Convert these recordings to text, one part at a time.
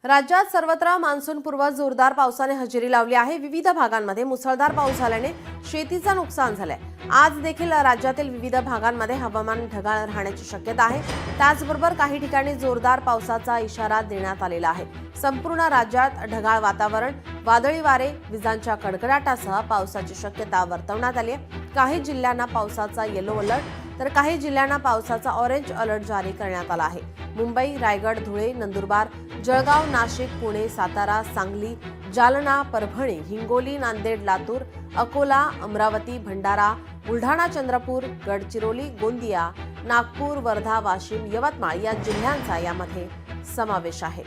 राज्यात सर्वत्र मान्सूनपूर्व जोरदार पावसाने हजेरी लावली आहे। विविध भागांमध्ये मुसळधार पाऊस झाल्याने शेतीचं नुकसान झालंय। आज देखील राज्यातील विविध भागांमध्ये हवामान ढगाळ राहण्याची शक्यता आहे। त्याचबरोबर काही ठिकाणी जोरदार पावसाचा इशारा देण्यात आलेला आहे। संपूर्ण राज्यात ढगाळ वातावरण, वादळी वारे, विजांच्या कडकडाटासह पावसाची शक्यता वर्तवण्यात आली आहे। काही जिल्ह्यांना पावसाचा येलो अलर्ट तर काही जिल्ह्यांना पावसाचा ऑरेंज अलर्ट जारी करण्यात आला आहे। मुंबई, रायगड, धुळे, नंदुरबार, जळगाव, नाशिक, पुणे, सातारा, सांगली, जालना, परभणी, हिंगोली, नांदेड, लातूर, अकोला, अमरावती, भंडारा, बुलढाणा, चंद्रपूर, गडचिरोली, गोंदिया, नागपूर, वर्धा, वाशिम, यवतमाळ या जिल्ह्यांचा यामध्ये समावेश आहे।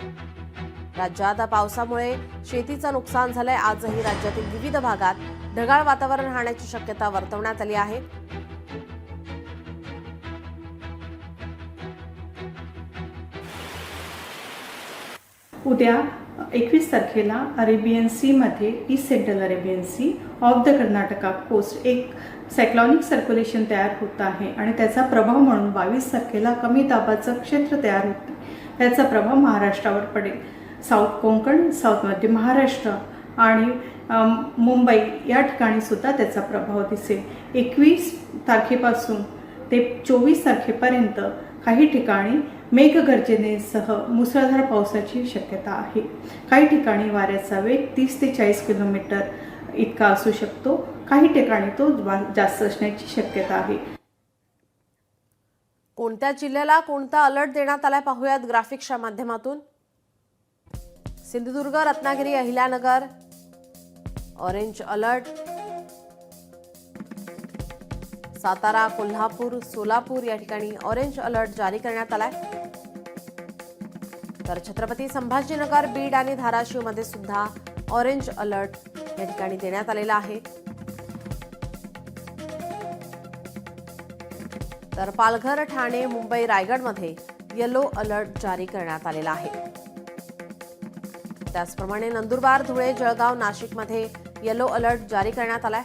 राज्यात पावसामुळे शेतीचं नुकसान झालंय। आजही राज्यातील विविध भागात ढगाळ वातावरण राहण्याची शक्यता वर्तवण्यात आली आहे। उद्या 21 तारखेला अरेबियन सी मध्ये east central Arabian sea off the Karnataka coast एक सायक्लॉनिक सर्क्युलेशन तयार होत आहे आणि त्याचा प्रभाव म्हणून 22 तारखेला कमी दाबाचं क्षेत्र तयार होते। त्याचा प्रभाव महाराष्ट्रावर पडेल। साऊथ कोकण, साऊथ मध्य महाराष्ट्र आणि मुंबई या ठिकाणी सुद्धा त्याचा प्रभाव दिसेल। 21 तारखेपासून ते 24 तारखेपर्यंत काही ठिकाणी मेघगर्जनेसह मुसळधार पावसाची शक्यता आहे। काही ठिकाणी वाऱ्याचा वेग 30 ते 40 किलोमीटर इतका असू शकतो। काही ठिकाणी तो जास्त असण्याची शक्यता आहे। कोणत्या जिल्ह्याला कोणता अलर्ट देण्यात आलाय पाहूयात ग्राफिक्सच्या माध्यमातून। सिंधुदुर्ग, रत्नागिरी, अहिल्यानगर ऑरेंज अलर्ट, सातारा, कोल्हापूर, सोलापूर या ठिकाणी ऑरेंज अलर्ट जारी करण्यात आलाय। तर छत्रपती संभाजीनगर, बीड आणि धाराशिव मध्ये सुद्धा ऑरेंज अलर्ट या ठिकाणी देण्यात आलेला आहे। तर पालघर, ठाणे, मुंबई, रायगड मध्ये येलो अलर्ट जारी करण्यात आलेला आहे। त्याचप्रमाणे नंदुरबार, धुळे, जळगाव, नाशिक मध्ये येलो अलर्ट जारी करण्यात आलाय।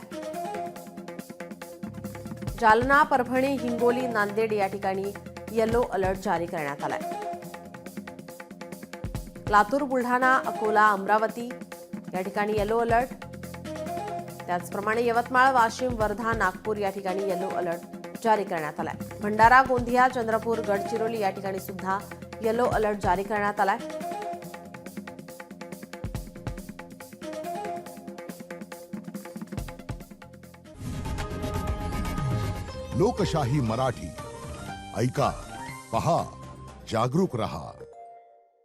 जालना, परभणी, हिंगोली, नांदेड या ठिकाणी येलो अलर्ट जारी करण्यात आलाय। लातूर, बुलढाणा, अकोला, अमरावती या ठिकाणी येलो अलर्ट। त्याचप्रमाणे यवतमाळ, वाशिम, वर्धा, नागपूर या ठिकाणी येलो अलर्ट जारी करण्यात आलाय। भंडारा, गोंदिया, चंद्रपूर, गडचिरोली या ठिकाणी सुद्धा येलो अलर्ट जारी करण्यात आलाय। लोकशाही मराठी ऐका, पहा, जागरूक रहा।